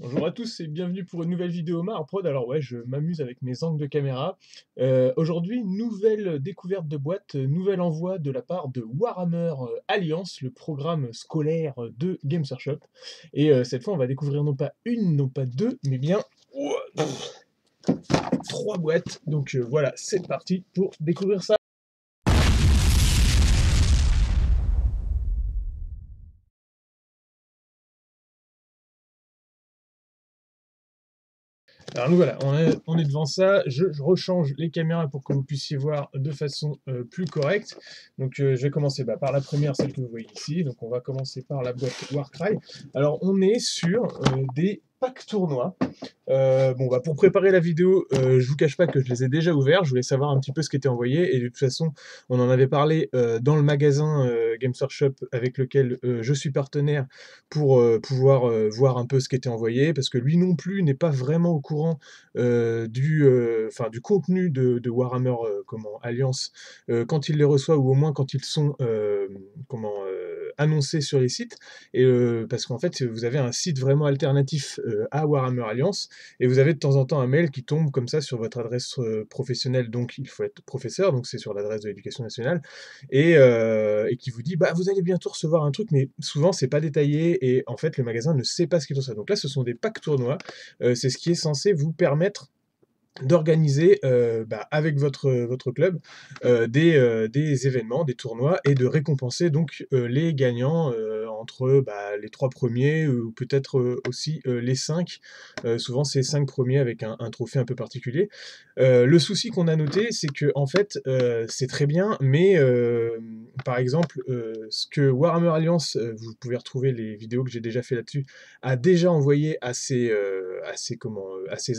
Bonjour à tous et bienvenue pour une nouvelle vidéo Prod. Alors ouais, je m'amuse avec mes angles de caméra. Aujourd'hui, nouvelle découverte de boîte, nouvel envoi de la part de Warhammer Alliance, le programme scolaire de Games Workshop. Et cette fois, on va découvrir non pas une, non pas deux, mais bien trois boîtes. Donc voilà, c'est parti pour découvrir ça. Alors nous voilà, on est devant ça, je rechange les caméras pour que vous puissiez voir de façon plus correcte. Donc je vais commencer par la première, celle que vous voyez ici. Donc on va commencer par la boîte Warcry. Alors on est sur des packs tournois. Pour préparer la vidéo, je vous cache pas que je les ai déjà ouverts. Je voulais savoir un petit peu ce qui était envoyé. Et de toute façon, on en avait parlé dans le magasin Games Workshop avec lequel je suis partenaire pour pouvoir voir un peu ce qui était envoyé. Parce que lui non plus n'est pas vraiment au courant du contenu de Warhammer Alliance quand il les reçoit ou au moins quand ils sont annoncés sur les sites. Et parce qu'en fait, vous avez un site vraiment alternatif à Warhammer Alliance. Et vous avez de temps en temps un mail qui tombe comme ça sur votre adresse professionnelle, donc il faut être professeur, donc c'est sur l'adresse de l'Éducation nationale, et qui vous dit bah vous allez bientôt recevoir un truc, mais souvent c'est pas détaillé, et en fait le magasin ne sait pas ce qu'il reçoit. Donc là ce sont des packs tournois, c'est ce qui est censé vous permettre d'organiser avec votre club des événements, des tournois, et de récompenser donc les gagnants entre les 3 premiers ou peut-être aussi les 5. Souvent c'est 5 premiers avec un trophée un peu particulier. Le souci qu'on a noté, c'est que en fait c'est très bien, mais par exemple ce que Warhammer Alliance, vous pouvez retrouver les vidéos que j'ai déjà fait là-dessus, a déjà envoyé à ses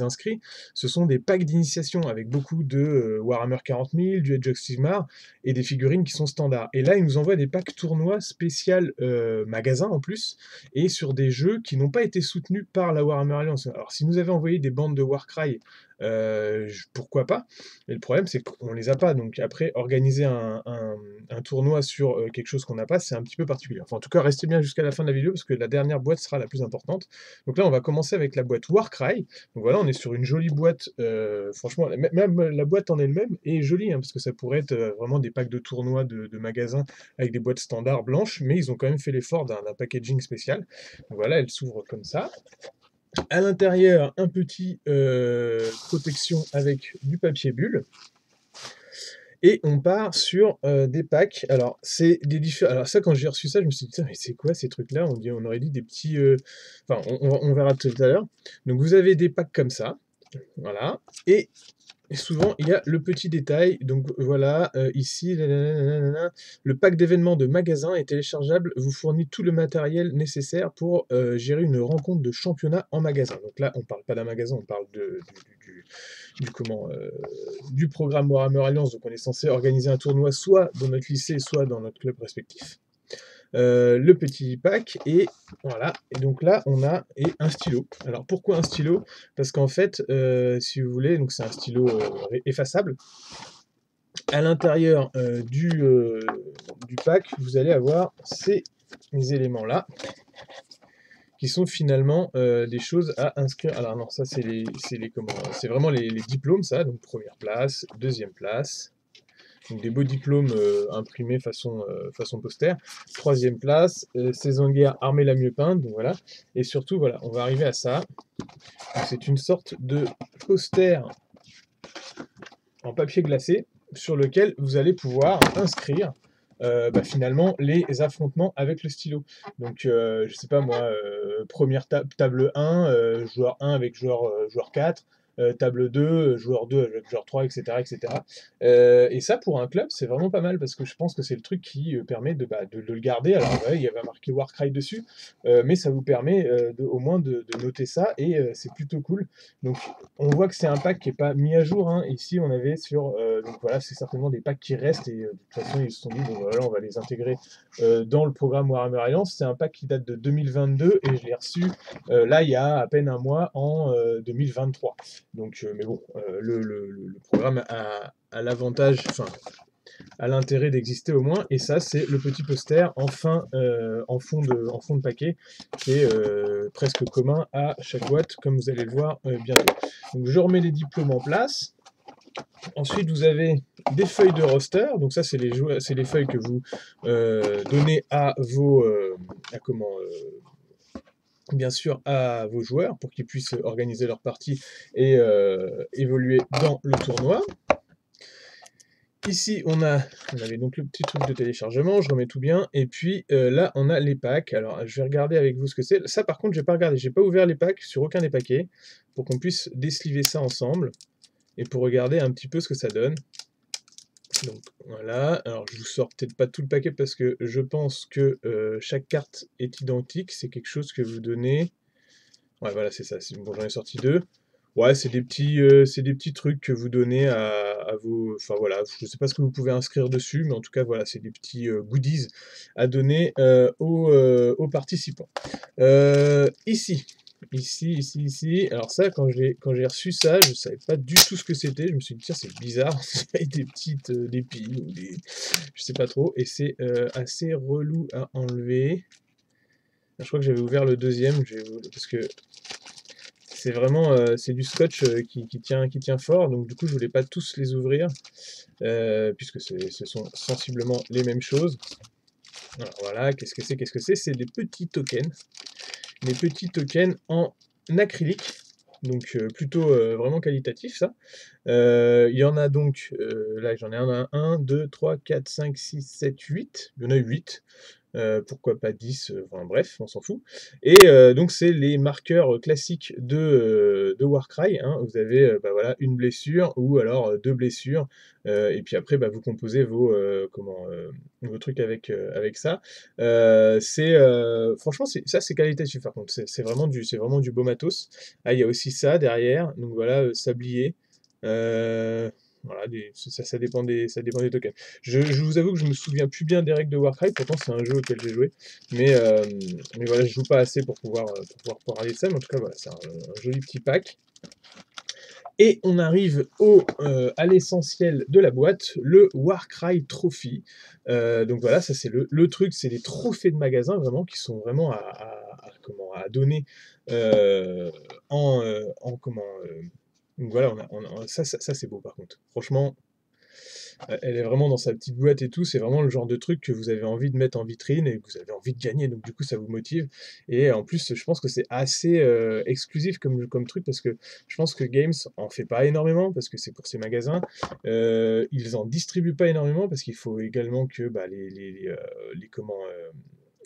inscrits, ce sont des packs d'initiation avec beaucoup de Warhammer 40 000, du Age of Sigmar et des figurines qui sont standards. Et là, ils nous envoient des packs tournois spécial magasin en plus, et sur des jeux qui n'ont pas été soutenus par la Warhammer Alliance. Alors, si nous avait envoyé des bandes de Warcry, pourquoi pas? Mais le problème, c'est qu'on les a pas. Donc après, organiser un tournoi sur quelque chose qu'on n'a pas, c'est un petit peu particulier. Enfin, en tout cas, restez bien jusqu'à la fin de la vidéo parce que la dernière boîte sera la plus importante. Donc là, on va commencer avec la boîte Warcry. Donc voilà, on est sur une jolie boîte. Franchement, même la boîte en elle-même est jolie, hein, parce que ça pourrait être vraiment des packs de tournois de magasins avec des boîtes standards blanches, mais ils ont quand même fait l'effort d'un packaging spécial. Donc voilà, elle s'ouvre comme ça. À l'intérieur, un petit protection avec du papier bulle. Et on part sur des packs. Alors, c'est des différents. Alors, ça, quand j'ai reçu ça, je me suis dit, putain, mais c'est quoi ces trucs-là? On aurait dit des petits. Enfin, on verra tout à l'heure. Donc, vous avez des packs comme ça. Voilà. Et souvent, il y a le petit détail. Donc voilà, ici, le pack d'événements de magasin est téléchargeable, vous fournit tout le matériel nécessaire pour gérer une rencontre de championnat en magasin. Donc là, on ne parle pas d'un magasin, on parle du programme Warhammer Alliance. Donc on est censé organiser un tournoi soit dans notre lycée, soit dans notre club respectif. Le petit pack, et voilà, et donc là on a un stylo. Alors pourquoi un stylo? Parce qu'en fait si vous voulez, donc c'est un stylo effaçable. À l'intérieur du pack, vous allez avoir ces éléments là qui sont finalement des choses à inscrire. Alors non, ça c'est vraiment les diplômes, ça, donc première place, deuxième place, donc des beaux diplômes imprimés façon poster. Troisième place, saison de guerre, armée la mieux peinte, donc voilà. Et surtout, voilà, on va arriver à ça. C'est une sorte de poster en papier glacé sur lequel vous allez pouvoir inscrire finalement les affrontements avec le stylo. Donc je sais pas moi, première table 1, joueur 1 avec joueur 4, table 2, joueur 2 avec joueur 3, etc. etc. Et ça, pour un club, c'est vraiment pas mal, parce que je pense que c'est le truc qui permet de le garder. Alors ouais, il y avait marqué Warcry dessus, mais ça vous permet au moins de noter ça, et c'est plutôt cool. Donc on voit que c'est un pack qui n'est pas mis à jour, hein. Ici, on avait sur... donc voilà, c'est certainement des packs qui restent, et de toute façon, ils se sont dit, bon voilà, on va les intégrer dans le programme Warhammer Alliance. C'est un pack qui date de 2022, et je l'ai reçu là, il y a à peine un mois, en 2023. Donc, mais bon, le programme a l'avantage... Enfin, a l'intérêt d'exister au moins. Et ça, c'est le petit poster en fond de paquet, qui est presque commun à chaque boîte, comme vous allez le voir bientôt. Donc je remets les diplômes en place. Ensuite, vous avez des feuilles de roster. Donc ça, c'est les feuilles que vous donnez à vos, bien sûr, à vos joueurs pour qu'ils puissent organiser leur partie et évoluer dans le tournoi. Ici, on avait donc le petit truc de téléchargement, je remets tout bien, et puis là, on a les packs. Alors, je vais regarder avec vous ce que c'est. Ça, par contre, j'ai pas regardé, j'ai pas ouvert les packs sur aucun des paquets, pour qu'on puisse désliver ça ensemble, et pour regarder un petit peu ce que ça donne. Donc, voilà. Alors, je vous sors peut-être pas tout le paquet, parce que je pense que chaque carte est identique, c'est quelque chose que vous donnez... Ouais, voilà, c'est ça, bon, j'en ai sorti 2. Ouais, c'est des petits trucs que vous donnez à vos... Enfin voilà, je sais pas ce que vous pouvez inscrire dessus, mais en tout cas, voilà, c'est des petits goodies à donner aux participants. Ici. Alors ça, quand j'ai reçu ça, je savais pas du tout ce que c'était. Je me suis dit, tiens, c'est bizarre, c'est des petites des piles ou des... Je sais pas trop, et c'est assez relou à enlever. Je crois que j'avais ouvert le deuxième, parce que c'est vraiment c'est du scotch qui tient fort, donc du coup je voulais pas tous les ouvrir, puisque ce sont sensiblement les mêmes choses. Alors voilà, qu'est-ce que c'est? C'est des petits tokens. Des petits tokens en acrylique, donc plutôt vraiment qualitatif ça. Il y en a donc, là j'en ai un, 2, 3, 4, 5, 6, 7, 8. Il y en a 8. Pourquoi pas 10, enfin bref, on s'en fout. Et donc c'est les marqueurs classiques de Warcry, hein. Vous avez bah, voilà, une blessure ou alors 2 blessures, et puis après bah, vous composez vos trucs avec ça. Franchement, ça c'est qualitatif par contre, c'est vraiment du beau matos. Ah, il y a aussi ça derrière, donc voilà, sablier. Voilà, ça dépend des tokens. Je vous avoue que je me souviens plus bien des règles de Warcry, pourtant c'est un jeu auquel j'ai joué, mais voilà, je joue pas assez pour pouvoir parler de ça, mais en tout cas voilà, c'est un joli petit pack. Et on arrive à l'essentiel de la boîte, le Warcry Trophy. Donc voilà, ça c'est le truc, c'est les trophées de magasin vraiment qui sont vraiment à donner donc voilà, ça c'est beau par contre. Franchement, elle est vraiment dans sa petite boîte et tout, c'est vraiment le genre de truc que vous avez envie de mettre en vitrine et que vous avez envie de gagner, donc du coup ça vous motive. Et en plus, je pense que c'est assez exclusif comme truc, parce que je pense que Games en fait pas énormément, parce que c'est pour ses magasins. Ils en distribuent pas énormément, parce qu'il faut également que bah,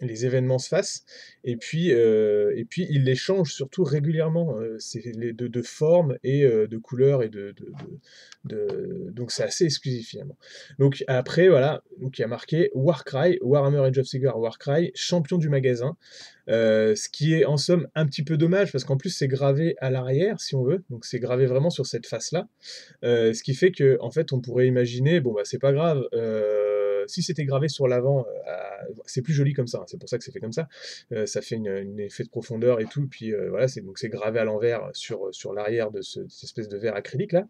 les événements se fassent, et puis ils les changent surtout régulièrement, c'est de forme et de couleur, et donc c'est assez exclusif finalement. Donc après voilà, donc il y a marqué Warcry, Warhammer Age of Sigmar Warcry, champion du magasin, ce qui est en somme un petit peu dommage, parce qu'en plus c'est gravé à l'arrière si on veut, donc c'est gravé vraiment sur cette face là, ce qui fait que en fait on pourrait imaginer, bon bah c'est pas grave, si c'était gravé sur l'avant, c'est plus joli comme ça, hein, c'est pour ça que c'est fait comme ça. Ça fait une effet de profondeur et tout, puis voilà, c'est gravé à l'envers sur l'arrière de cette espèce de verre acrylique là.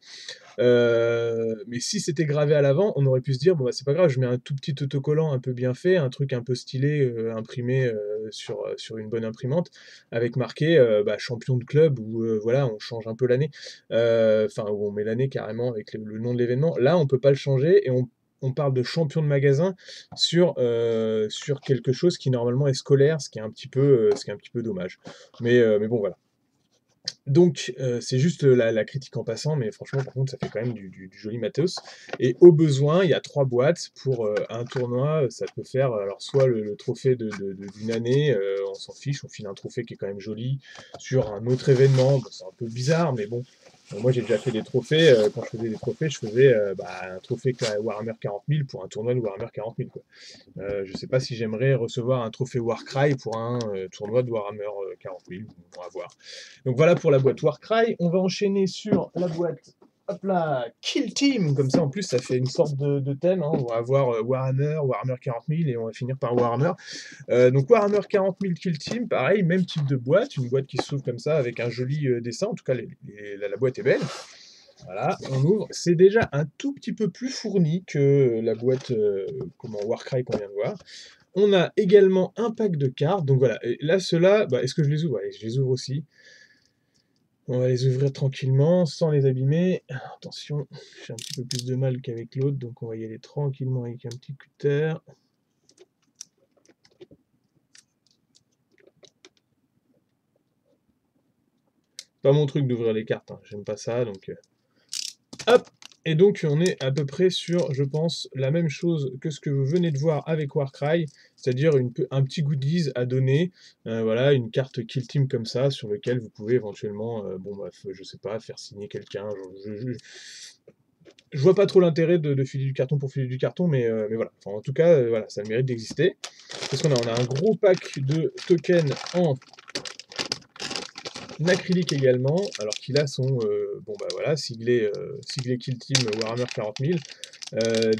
Mais si c'était gravé à l'avant, on aurait pu se dire, bon bah c'est pas grave, je mets un tout petit autocollant un peu bien fait, un truc un peu stylé, imprimé sur une bonne imprimante, avec marqué bah, champion de club, ou voilà, on change un peu l'année, enfin où on met l'année carrément avec le nom de l'événement. Là on peut pas le changer, et on parle de champion de magasin sur quelque chose qui normalement est scolaire, ce qui est un petit peu dommage. Mais bon voilà. Donc c'est juste la critique en passant, mais franchement par contre ça fait quand même du joli matos. Et au besoin, il y a 3 boîtes pour un tournoi, ça peut faire alors soit le trophée d'une année, on s'en fiche, on file un trophée qui est quand même joli sur un autre événement, bon, c'est un peu bizarre, mais bon. Moi j'ai déjà fait des trophées, quand je faisais des trophées, je faisais un trophée Warhammer 40 000 pour un tournoi de Warhammer 40 000 quoi. Je sais pas si j'aimerais recevoir un trophée Warcry pour un tournoi de Warhammer 40 000, on va voir. Donc voilà pour la boîte Warcry. On va enchaîner sur la boîte, hop là, Kill Team. Comme ça, en plus, ça fait une sorte de thème, hein. On va avoir Warhammer 40 000, et on va finir par Warhammer. Donc Warhammer 40 000 Kill Team, pareil, même type de boîte. Une boîte qui s'ouvre comme ça avec un joli dessin. En tout cas, la boîte est belle. Voilà, on ouvre. C'est déjà un tout petit peu plus fourni que la boîte Warcry qu'on vient de voir. On a également un pack de cartes. Donc voilà, et là, ceux-là, bah, est-ce que je les ouvre? Allez, je les ouvre aussi. On va les ouvrir tranquillement, sans les abîmer. Attention, j'ai un petit peu plus de mal qu'avec l'autre, donc on va y aller tranquillement avec un petit cutter. Pas mon truc d'ouvrir les cartes, hein. J'aime pas ça, donc... Hop! Et donc on est à peu près sur, je pense, la même chose que ce que vous venez de voir avec Warcry, c'est-à-dire un petit goodies à donner, voilà, une carte Kill Team comme ça, sur lequel vous pouvez éventuellement, bon bref, je sais pas, faire signer quelqu'un, je vois pas trop l'intérêt de filer du carton pour filer du carton, mais voilà. Enfin, en tout cas, voilà, ça a le mérite d'exister. Qu'est-ce qu'on a? On a un gros pack de tokens en acrylique également, alors qui là sont bon bah voilà, siglés Kill Team Warhammer 40 000,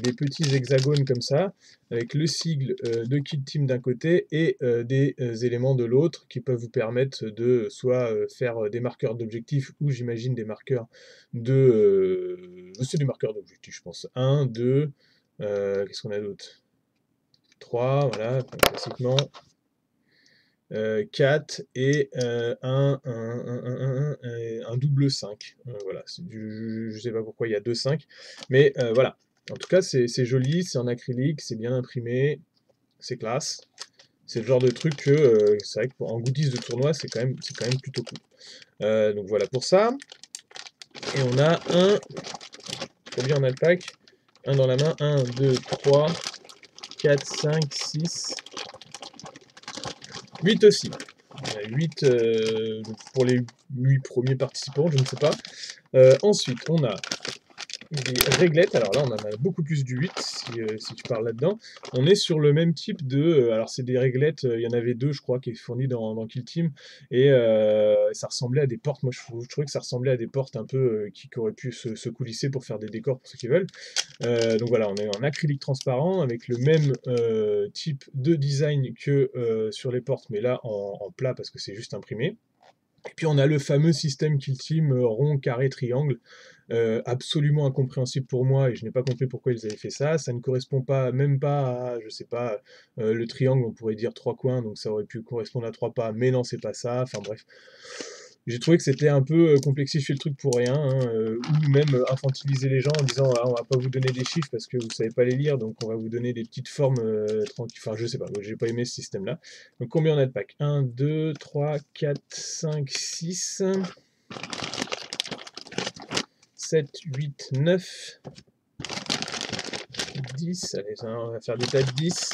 des petits hexagones comme ça, avec le sigle de Kill Team d'un côté et des éléments de l'autre qui peuvent vous permettre de soit faire des marqueurs d'objectifs ou j'imagine des marqueurs de... c'est des marqueurs d'objectifs je pense. 1, 2, qu'est-ce qu'on a d'autre? 3, voilà, classiquement. 4 et un double 5. Voilà, je sais pas pourquoi il y a deux 5, mais voilà. En tout cas, c'est joli, c'est en acrylique, c'est bien imprimé, c'est classe. C'est le genre de truc que c'est vrai qu'en goodies de tournoi, c'est quand même plutôt cool. Donc voilà pour ça. Et on a combien on a le pack? Un dans la main, 1, 2, 3, 4, 5, 6, 8 aussi. 8 pour les 8 premiers participants, je ne sais pas. Ensuite, on a des réglettes. Alors là, on en a beaucoup plus du 8, si tu parles là-dedans. On est sur le même type de... alors, c'est des réglettes, il y en avait deux, je crois, qui est fourni dans Kill Team. Et ça ressemblait à des portes. Moi, je trouvais que ça ressemblait à des portes un peu qui auraient pu se coulisser pour faire des décors pour ceux qui veulent. Donc voilà, on est en acrylique transparent avec le même type de design que sur les portes, mais là en plat parce que c'est juste imprimé. Et puis on a le fameux système Kill Team rond, carré, triangle, absolument incompréhensible pour moi et je n'ai pas compris pourquoi ils avaient fait ça. Ça ne correspond pas, même pas à, je sais pas, le triangle, on pourrait dire 3 coins, donc ça aurait pu correspondre à 3 pas, mais non, c'est pas ça. Enfin bref. J'ai trouvé que c'était un peu complexifier le truc pour rien, hein, ou même infantiliser les gens en disant ah, on va pas vous donner des chiffres parce que vous savez pas les lire, donc on va vous donner des petites formes tranquilles. Enfin, je sais pas, j'ai pas aimé ce système-là. Donc combien on a de packs? 1, 2, 3, 4, 5, 6, 7, 8, 9, 10. Allez, on va faire des tas de 10.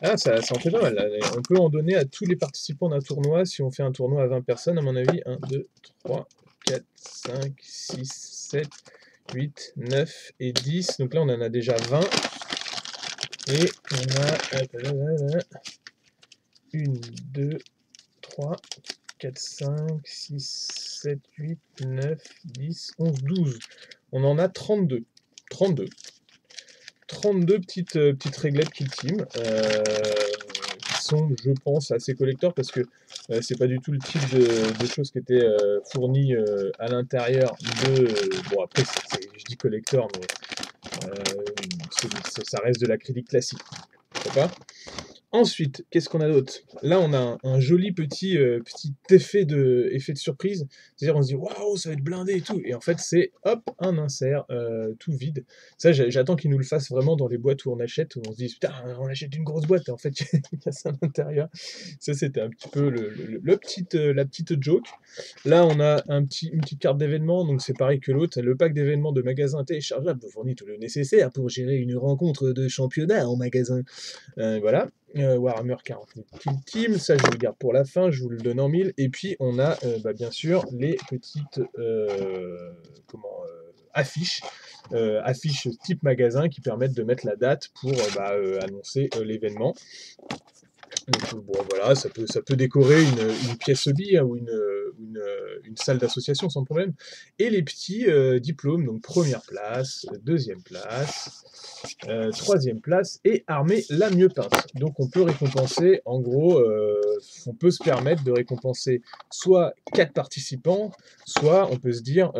Ah, ça en fait pas mal, là. On peut en donner à tous les participants d'un tournoi si on fait un tournoi à 20 personnes, à mon avis. 1, 2, 3, 4, 5, 6, 7, 8, 9 et 10. Donc là, on en a déjà 20. Et on a 1, 2, 3, 4, 5, 6, 7, 8, 9, 10, 11, 12. On en a 32. 32. 32 petites réglettes Kill Team, qui sont, je pense, assez collector parce que c'est pas du tout le type de choses qui étaient fournies à l'intérieur de... bon, après, je dis collector, mais ça reste de l'acrylique classique. Pourquoi pas? Ensuite, qu'est-ce qu'on a d'autre? Là, on a un joli petit effet de surprise. C'est-à-dire, on se dit waouh, ça va être blindé et tout. Et en fait, c'est hop, un insert tout vide. Ça, j'attends qu'ils nous le fassent vraiment dans les boîtes où on achète, où on se dit putain, on achète une grosse boîte. Et en fait, il y a ça à l'intérieur. Ça, c'était un petit peu la petite joke. Là, on a une petite carte d'événement. Donc, c'est pareil que l'autre. Le pack d'événements de magasin téléchargeable vous fournit tout le nécessaire pour gérer une rencontre de championnat en magasin. Voilà. Warhammer 40 000 Kill Team, ça je le garde pour la fin, je vous le donne en 1000. Et puis on a bien sûr les petites affiches, affiches type magasin qui permettent de mettre la date pour annoncer l'événement. Donc bon voilà, ça peut décorer une pièce bille hein, ou une salle d'association sans problème. Et les petits diplômes, donc première place, deuxième place, troisième place et armée la mieux peinte. Donc on peut récompenser, en gros, on peut se permettre de récompenser soit 4 participants, soit on peut se dire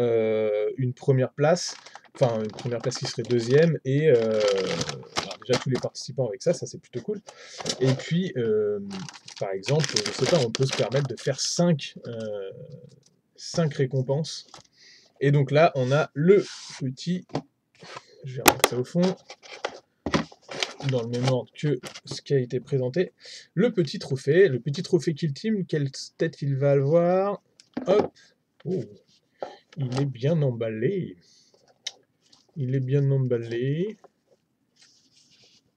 une première place, enfin une première place qui serait deuxième, et alors déjà tous les participants avec ça c'est plutôt cool. Et puis, par exemple, je sais pas, on peut se permettre de faire 5 récompenses. Et donc là, on a le petit, je vais remettre ça au fond, dans le même ordre que ce qui a été présenté, le petit trophée Kill Team, quelle tête il va avoir? Hop, oh, il est bien emballé.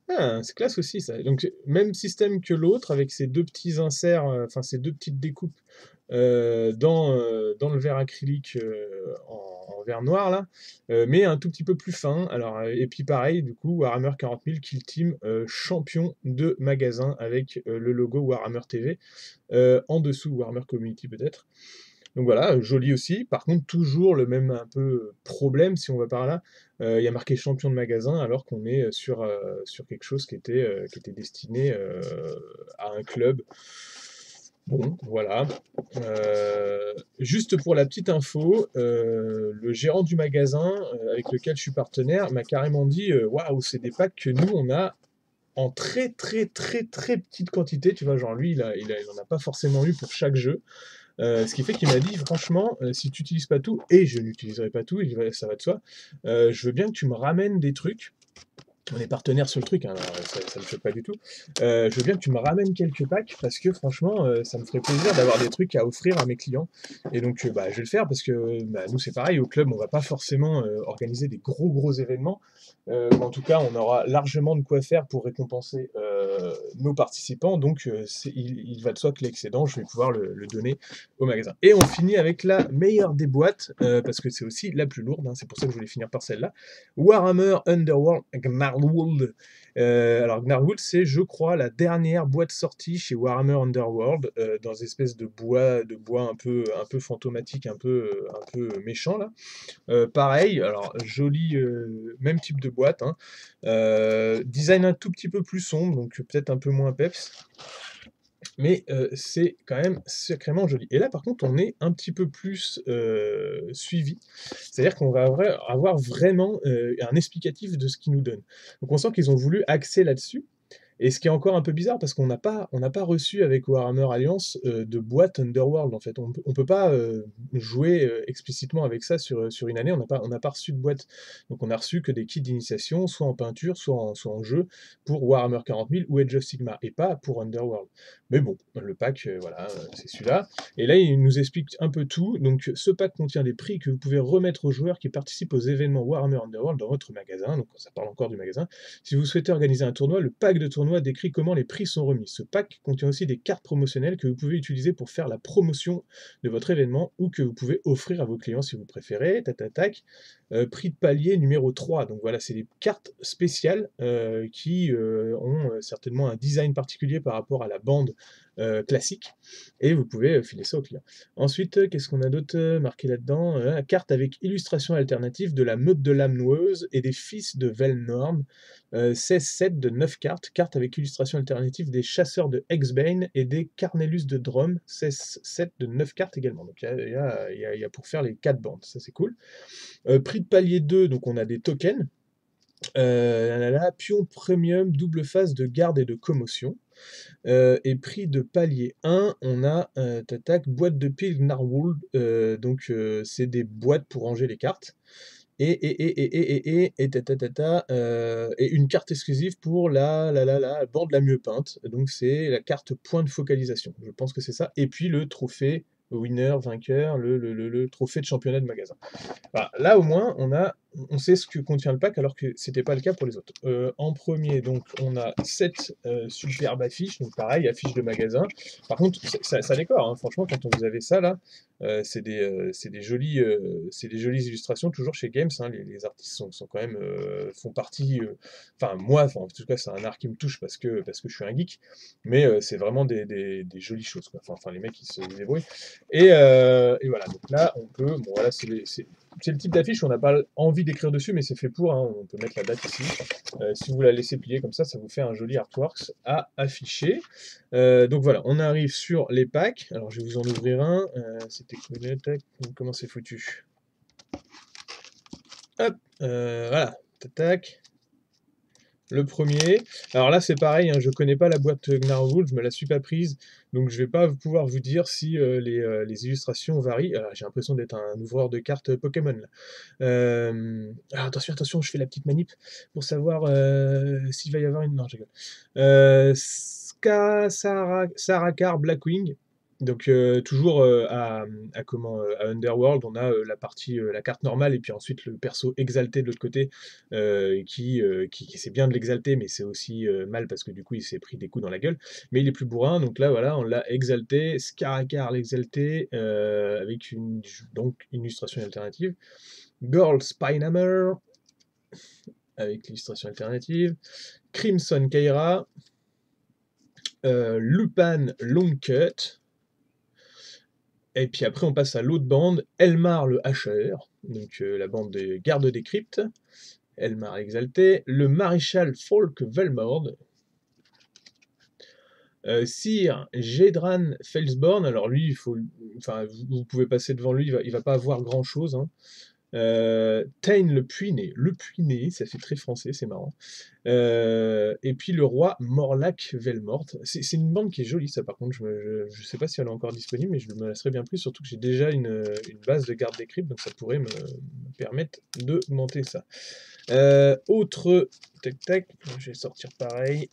Ah, c'est classe aussi ça. Donc même système que l'autre, avec ces deux petits inserts, enfin ces deux petites découpes dans le verre acrylique en verre noir là, mais un tout petit peu plus fin. Alors, et puis pareil, du coup, Warhammer 40 000 Kill Team champion de magasin avec le logo Warhammer TV en dessous, Warhammer Community peut-être. Donc voilà, joli aussi. Par contre, toujours le même un peu problème, si on va par là. Il y a marqué champion de magasin alors qu'on est sur quelque chose qui était destiné à un club. Bon, voilà. Juste pour la petite info, le gérant du magasin avec lequel je suis partenaire m'a carrément dit waouh, c'est des packs que nous on a en très très très très petite quantité, tu vois, genre lui il en a pas forcément eu pour chaque jeu. Ce qui fait qu'il m'a dit franchement, si tu n'utilises pas tout, et je n'utiliserai pas tout, ça va de soi, je veux bien que tu me ramènes des trucs. On est partenaire sur le truc, hein, alors ça me choque pas du tout. Je veux bien que tu me ramènes quelques packs parce que franchement, ça me ferait plaisir d'avoir des trucs à offrir à mes clients. Et donc, je vais le faire parce que nous, c'est pareil, au club, on va pas forcément organiser des gros événements. Mais en tout cas, on aura largement de quoi faire pour récompenser nos participants. Donc, il va de soi que l'excédent, je vais pouvoir le donner au magasin. Et on finit avec la meilleure des boîtes, parce que c'est aussi la plus lourde, hein, c'est pour ça que je voulais finir par celle-là. Warhammer Underworld Gnarlwood. Alors Gnarlwood, c'est, je crois, la dernière boîte sortie chez Warhammer Underworld, dans une espèce de bois un peu fantomatique, un peu méchant là. Pareil, alors joli, même type de boîte, hein. Design un tout petit peu plus sombre, donc peut-être un peu moins peps. Mais c'est quand même sacrément joli. Et là, par contre, on est un petit peu plus suivi. C'est-à-dire qu'on va avoir vraiment un explicatif de ce qu'ils nous donnent. Donc on sent qu'ils ont voulu axer là-dessus. Et ce qui est encore un peu bizarre, parce qu'on n'a pas reçu avec Warhammer Alliance de boîte Underworld, en fait. On peut pas jouer explicitement avec ça sur une année, on n'a pas reçu de boîte. Donc on a reçu que des kits d'initiation, soit en peinture, soit en jeu, pour Warhammer 40 000 ou Age of Sigmar, et pas pour Underworld. Mais bon, le pack, voilà, c'est celui-là. Et là, il nous explique un peu tout. Donc ce pack contient des prix que vous pouvez remettre aux joueurs qui participent aux événements Warhammer Underworld dans votre magasin. Donc ça parle encore du magasin. Si vous souhaitez organiser un tournoi, le pack de tournoi décrit comment les prix sont remis. Ce pack contient aussi des cartes promotionnelles que vous pouvez utiliser pour faire la promotion de votre événement ou que vous pouvez offrir à vos clients si vous préférez. Prix de palier numéro 3. Donc voilà, c'est des cartes spéciales qui ont certainement un design particulier par rapport à la bande classique, et vous pouvez filer ça au client. Ensuite, qu'est-ce qu'on a d'autre marqué là-dedans? Carte avec illustration alternative de la meute de l'âme noueuse et des fils de Velnorn. 16 sets de 9 cartes, cartes avec illustration alternative des chasseurs de Hexbane et des Carnelius de Drum, 16 sets de 9 cartes également. Donc il y a pour faire les 4 bandes, ça c'est cool. Prix de palier 2, donc on a des tokens. Pion premium, double phase de garde et de commotion. Et prix de palier 1, on a boîte de pile Gnarlwood, donc c'est des boîtes pour ranger les cartes. Et une carte exclusive pour la bande la mieux peinte, donc c'est la carte point de focalisation, je pense que c'est ça, et puis le trophée winner, vainqueur, le trophée de championnat de magasin. Voilà, là au moins on a on sait ce que contient le pack, alors que c'était pas le cas pour les autres. En premier, donc, on a 7 superbes affiches, donc pareil, affiches de magasin. Par contre, ça décore, hein. Franchement, quand vous avez ça, là, c'est des jolies illustrations, toujours chez Games, hein. Les artistes sont quand même, font partie, enfin, moi, enfin, en tout cas, c'est un art qui me touche parce que je suis un geek, mais c'est vraiment des jolies choses, quoi. Enfin, les mecs, ils se débrouillent. Et voilà, donc là, on peut, bon, voilà, c'est le type d'affiche où on n'a pas envie d'écrire dessus, mais c'est fait pour, hein. On peut mettre la date ici. Si vous la laissez plier comme ça vous fait un joli artwork à afficher. Donc voilà, on arrive sur les packs. Alors je vais vous en ouvrir un. C'était comment c'est foutu? Hop, voilà, tac. Le premier. Alors là, c'est pareil, hein, je connais pas la boîte Gnarlwood, je me la suis pas prise, donc je vais pas pouvoir vous dire si les illustrations varient. J'ai l'impression d'être un ouvreur de cartes Pokémon là. Alors attention, je fais la petite manip pour savoir s'il va y avoir une. Non, je rigole. Sarakar Blackwing. Donc toujours à Underworld, on a la partie, la carte normale, et puis ensuite le perso exalté de l'autre côté, qui c'est bien de l'exalter, mais c'est aussi mal parce que du coup il s'est pris des coups dans la gueule. Mais il est plus bourrin, donc là voilà, on l'a exalté, Scarakar l'exalté, avec donc une illustration alternative. Girl Spinehammer, avec l'illustration alternative. Crimson Kaira. Lupan Long Cut. Et puis après, on passe à l'autre bande, Elmar le Hacheur, donc la bande des gardes des cryptes, Elmar exalté, le maréchal Folk Velmord, Sir Gedran Felsborn. Alors lui, enfin, vous pouvez passer devant lui, il va pas avoir grand chose, hein. Tain le Puiné, ça fait très français, c'est marrant. Et puis le roi Morlac Velmort. C'est une bande qui est jolie, ça, par contre. Je sais pas si elle est encore disponible, mais je me laisserai bien plus, surtout que j'ai déjà une base de garde des cryptes, donc ça pourrait me permettre d'augmenter ça. Autre. Tac, je vais sortir pareil.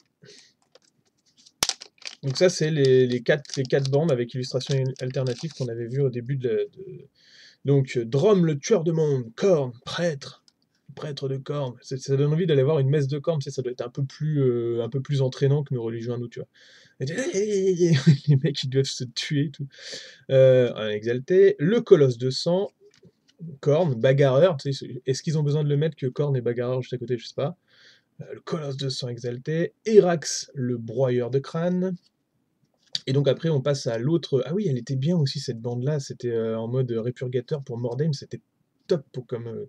Donc ça, c'est les quatre bandes avec illustration alternative qu'on avait vu au début Donc, Drom, le tueur de monde, Korn, prêtre de Korn. Ça donne envie d'aller voir une messe de Korn, tu sais, ça doit être un peu plus entraînant que nos religions à nous, tu vois. Les mecs, ils doivent se tuer et tout. Un exalté. Le colosse de sang, Korn, bagarreur. Tu sais, est-ce qu'ils ont besoin de le mettre que Korn est bagarreur juste à côté? Je sais pas. Le colosse de sang exalté. Erax, le broyeur de crâne. Et donc après, on passe à l'autre. Ah oui, elle était bien aussi cette bande-là. C'était en mode répurgateur pour Mordheim. C'était top comme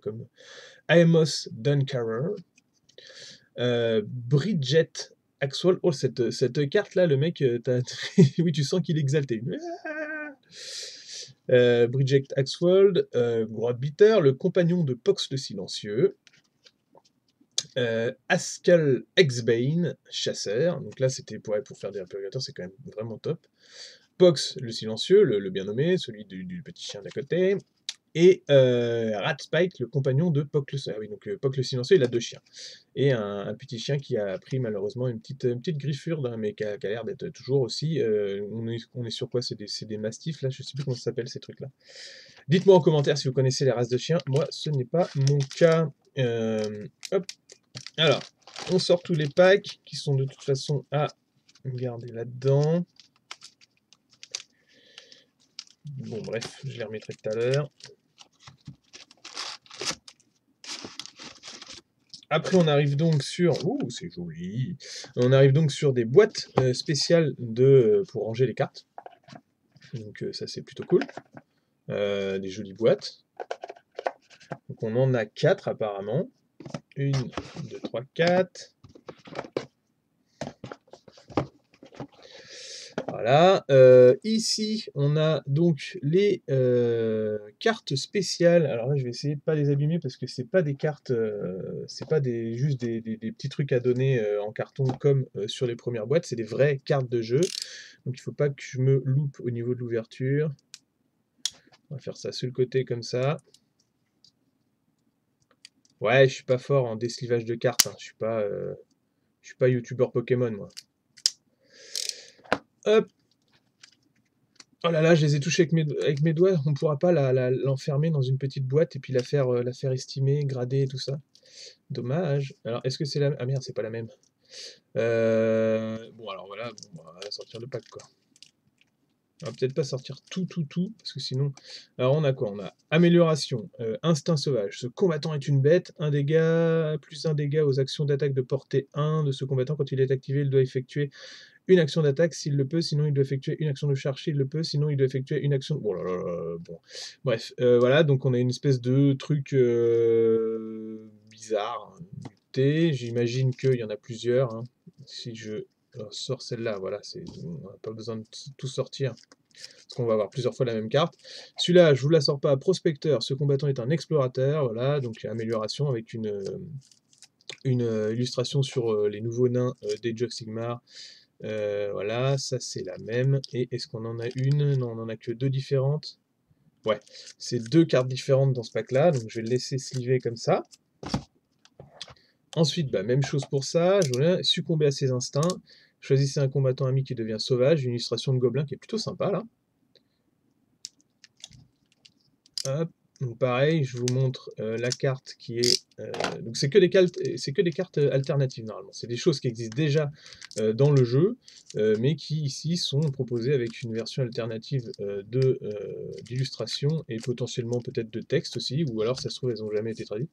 Amos Duncarer. Bridget Axwell. Oh, cette carte-là, le mec, oui, tu sens qu'il est exalté. Bridget Axwell, Grottbitter, le compagnon de Pox le Silencieux. Haskell Exbane, chasseur. Donc là, c'était pour faire des répurgateurs, c'est quand même vraiment top. Pox le Silencieux, le bien nommé, celui du petit chien d'à côté. Et Ratspike, le compagnon de Poc le... Ah oui, donc Poc le Silencieux, il a 2 chiens. Et un petit chien qui a pris malheureusement une petite griffure, mais qui a l'air d'être toujours aussi... on est sur quoi? C'est des mastifs, là? Je sais plus comment ça s'appelle, ces trucs-là. Dites-moi en commentaire si vous connaissez les races de chiens. Moi, ce n'est pas mon cas. Hop. Alors, on sort tous les packs, qui sont de toute façon à garder là-dedans. Bon, bref, je les remettrai tout à l'heure. Après, on arrive donc sur... Ouh, c'est joli. On arrive donc sur des boîtes spéciales pour ranger les cartes. Donc ça, c'est plutôt cool. Des jolies boîtes. Donc on en a 4 apparemment. 1, 2, 3, 4. Voilà. Ici, on a donc les cartes spéciales. Alors là, je vais essayer de pas les abîmer parce que c'est pas des cartes, c'est pas juste des petits trucs à donner en carton comme sur les premières boîtes. C'est des vraies cartes de jeu. Donc il faut pas que je me loupe au niveau de l'ouverture. On va faire ça sur le côté comme ça. Ouais, je suis pas fort en déslivage de cartes, hein. Je suis pas youtubeur Pokémon, moi. Hop. Oh là là, je les ai touchés avec mes doigts. On pourra pas l'enfermer dans une petite boîte et puis la faire estimer, grader et tout ça. Dommage. Alors, est-ce que c'est la... Ah merde, c'est pas la même. Bon, alors voilà, bon, on va sortir le pack, quoi. On va peut-être pas sortir tout, parce que sinon... Alors, on a quoi? On a amélioration, instinct sauvage. Ce combattant est une bête, un dégât, plus un dégât aux actions d'attaque de portée 1 de ce combattant. Quand il est activé, il doit effectuer une action d'attaque s'il le peut, sinon il doit effectuer une action de charge s'il le peut, sinon il doit effectuer une action... Oh là là là, bon. Bref, voilà, donc on a une espèce de truc bizarre, muté. J'imagine qu'il y en a plusieurs, hein. Si je sors celle-là, voilà, on n'a pas besoin de tout sortir, parce qu'on va avoir plusieurs fois la même carte. Celui-là, je vous la sors pas, prospecteur, ce combattant est un explorateur, voilà, donc amélioration avec une illustration sur les nouveaux nains d'Age of Sigmar. Voilà, ça c'est la même. Et est-ce qu'on en a une? Non, on en a que deux différentes. Ouais, c'est deux cartes différentes dans ce pack-là, donc je vais le laisser sliver comme ça. Ensuite, bah, même chose pour ça, je voulais succomber à ses instincts. Choisissez un combattant ami qui devient sauvage, une illustration de gobelin qui est plutôt sympa là. Hop. Donc pareil, je vous montre la carte qui est... donc c'est que des cartes alternatives normalement. C'est des choses qui existent déjà dans le jeu, mais qui ici sont proposées avec une version alternative d'illustration et potentiellement peut-être de texte aussi, ou alors ça se trouve elles n'ont jamais été traduites.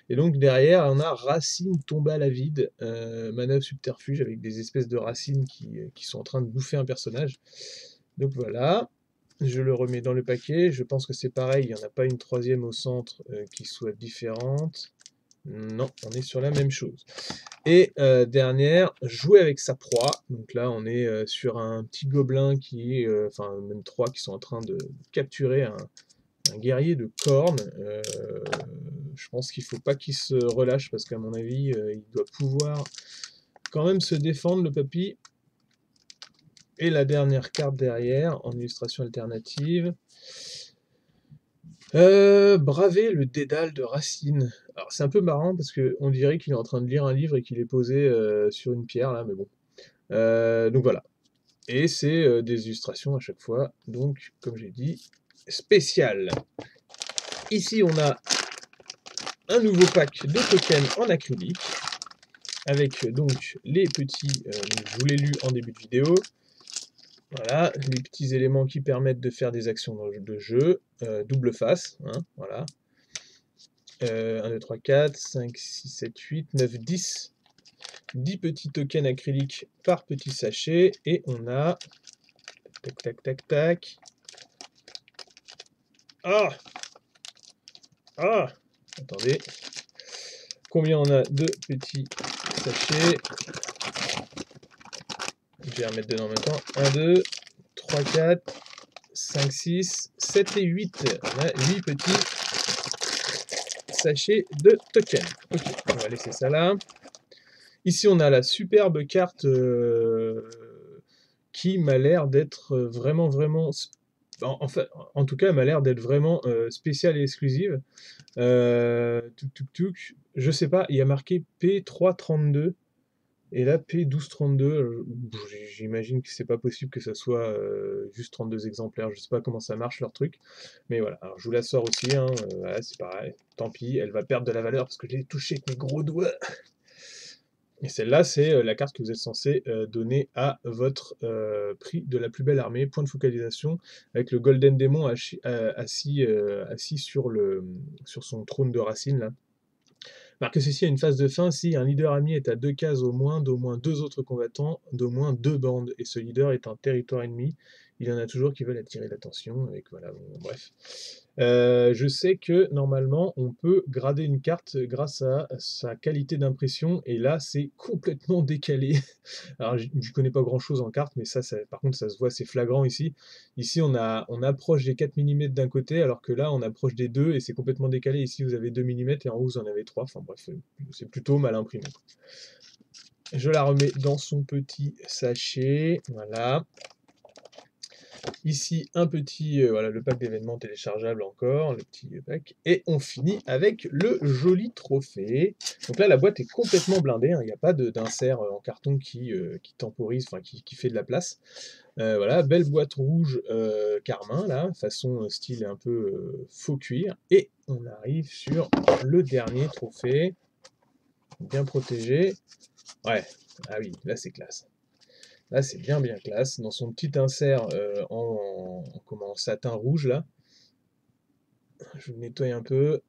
Et donc derrière on a racines tombées à la vide, manœuvre subterfuge avec des espèces de racines qui sont en train de bouffer un personnage. Donc voilà. Je le remets dans le paquet, je pense que c'est pareil, il n'y en a pas une troisième au centre qui soit différente. Non, on est sur la même chose. Et dernière, jouer avec sa proie. Donc là, on est sur un petit gobelin qui est, enfin même trois qui sont en train de capturer un guerrier de cornes. Je pense qu'il ne faut pas qu'il se relâche parce qu'à mon avis, il doit pouvoir quand même se défendre, le papy. Et la dernière carte derrière, en illustration alternative. Braver le dédale de Racine. Alors c'est un peu marrant parce qu'on dirait qu'il est en train de lire un livre et qu'il est posé sur une pierre là, mais bon. Donc voilà. Et c'est des illustrations à chaque fois, donc comme j'ai dit, spécial. Ici on a un nouveau pack de tokens en acrylique, avec donc les petits, je vous l'ai lu en début de vidéo. Voilà, les petits éléments qui permettent de faire des actions de jeu, double face, hein, voilà. 1, 2, 3, 4, 5, 6, 7, 8, 9, 10. 10 petits tokens acryliques par petit sachet. Et on a... Tac, tac, tac, tac. Ah! Ah! Attendez. Combien on a de petits sachets? Je vais remettre dedans en même temps. 1, 2, 3, 4, 5, 6, 7 et 8. On a 8 petits sachets de tokens. Ok, on va laisser ça là. Ici, on a la superbe carte qui m'a l'air d'être vraiment, en tout cas, elle m'a l'air d'être vraiment spéciale et exclusive. Je sais pas, il y a marqué P332 et là P1232. J'imagine que c'est pas possible que ça soit juste 32 exemplaires. Je sais pas comment ça marche leur truc, mais voilà. Alors je vous la sors aussi, hein, voilà, c'est pareil. Tant pis, elle va perdre de la valeur parce que je l'ai touchée avec mes gros doigts. Et celle-là, c'est la carte que vous êtes censé donner à votre prix de la plus belle armée, point de focalisation, avec le Golden Démon assis sur son trône de racine, là. Marquez ceci à une phase de fin si un leader ami est à 2 cases au moins d'au moins 2 autres combattants, d'au moins 2 bandes, et ce leader est un territoire ennemi. Il y en a toujours qui veulent attirer l'attention, avec voilà, bon, bref. Je sais que normalement on peut grader une carte grâce à sa qualité d'impression, et là c'est complètement décalé. Alors je connais pas grand chose en carte, mais par contre ça se voit, c'est flagrant ici. Ici on approche des 4 mm d'un côté, alors que là on approche des 2 et c'est complètement décalé. Ici vous avez 2 mm et en haut vous en avez 3. Enfin bref, c'est plutôt mal imprimé. Je la remets dans son petit sachet, voilà. Ici, un petit, voilà, le pack d'événements téléchargeable encore, le petit pack, et on finit avec le joli trophée. Donc là, la boîte est complètement blindée, hein, il n'y a pas d'insert en carton qui temporise, enfin qui fait de la place. Voilà, belle boîte rouge carmin, là, façon style un peu faux cuir. Et on arrive sur le dernier trophée, bien protégé. Ouais, ah oui, là c'est classe. Là, c'est bien bien classe. Dans son petit insert comment, satin rouge, là. Je le nettoie un peu.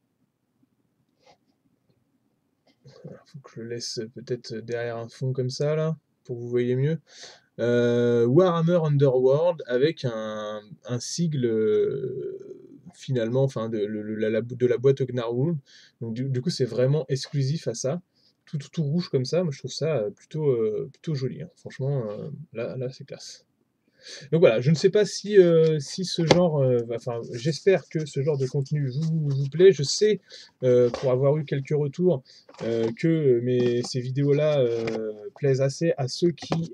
Il faut que je le laisse peut-être derrière un fond comme ça, là, pour que vous voyez mieux. Warhammer Underworld avec un sigle finalement, enfin de la boîte Gnarwood. Donc du coup, c'est vraiment exclusif à ça. Tout rouge comme ça, moi je trouve ça plutôt joli, hein. Franchement, là c'est classe. Donc voilà, je ne sais pas si ce genre, enfin, j'espère que ce genre de contenu vous plaît. Je sais, pour avoir eu quelques retours, que ces vidéos-là plaisent assez à ceux qui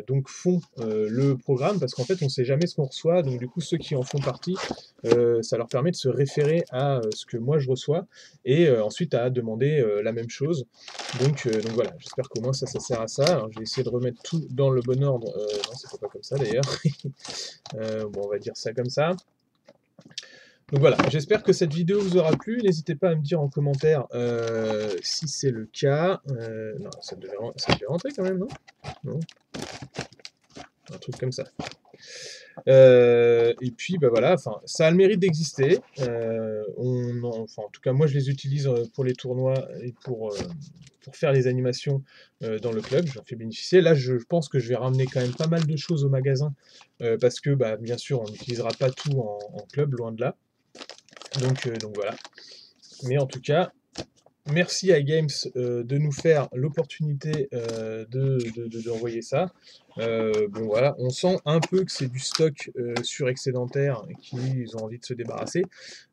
donc font le programme, parce qu'en fait, on ne sait jamais ce qu'on reçoit. Donc du coup, ceux qui en font partie, ça leur permet de se référer à ce que moi je reçois, et ensuite à demander la même chose. Donc voilà, j'espère qu'au moins ça sert à ça. Alors, je vais essayer de remettre tout dans le bon ordre. Non, c'était pas comme ça d'ailleurs. Bon, on va dire ça comme ça. Donc voilà, j'espère que cette vidéo vous aura plu. N'hésitez pas à me dire en commentaire si c'est le cas. Non, ça devait rentrer quand même, non? Non, un truc comme ça. Et puis bah voilà, enfin, ça a le mérite d'exister. Enfin, en tout cas, moi je les utilise pour les tournois et pour faire les animations dans le club. J'en fais bénéficier. Là, je pense que je vais ramener quand même pas mal de choses au magasin parce que bah, bien sûr, on n'utilisera pas tout en club, loin de là. Donc voilà. Mais en tout cas, merci à Games de nous faire l'opportunité d'envoyer ça. Bon voilà, on sent un peu que c'est du stock surexcédentaire et qu'ils ont envie de se débarrasser,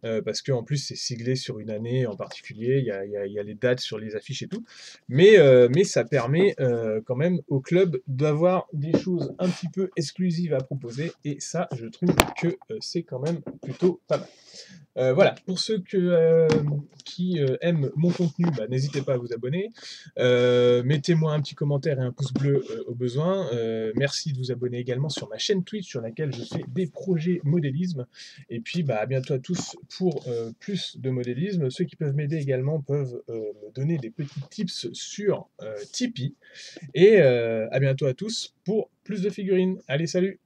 parce qu'en plus c'est siglé sur une année en particulier, il y a les dates sur les affiches et tout, mais ça permet quand même au club d'avoir des choses un petit peu exclusives à proposer, et ça je trouve que c'est quand même plutôt pas mal. Voilà, pour ceux qui aiment mon contenu, bah, n'hésitez pas à vous abonner. Mettez-moi un petit commentaire et un pouce bleu au besoin. Merci de vous abonner également sur ma chaîne Twitch sur laquelle je fais des projets modélisme. Et puis bah, à bientôt à tous pour plus de modélisme. Ceux qui peuvent m'aider également peuvent me donner des petits tips sur Tipeee. Et à bientôt à tous pour plus de figurines. Allez, salut!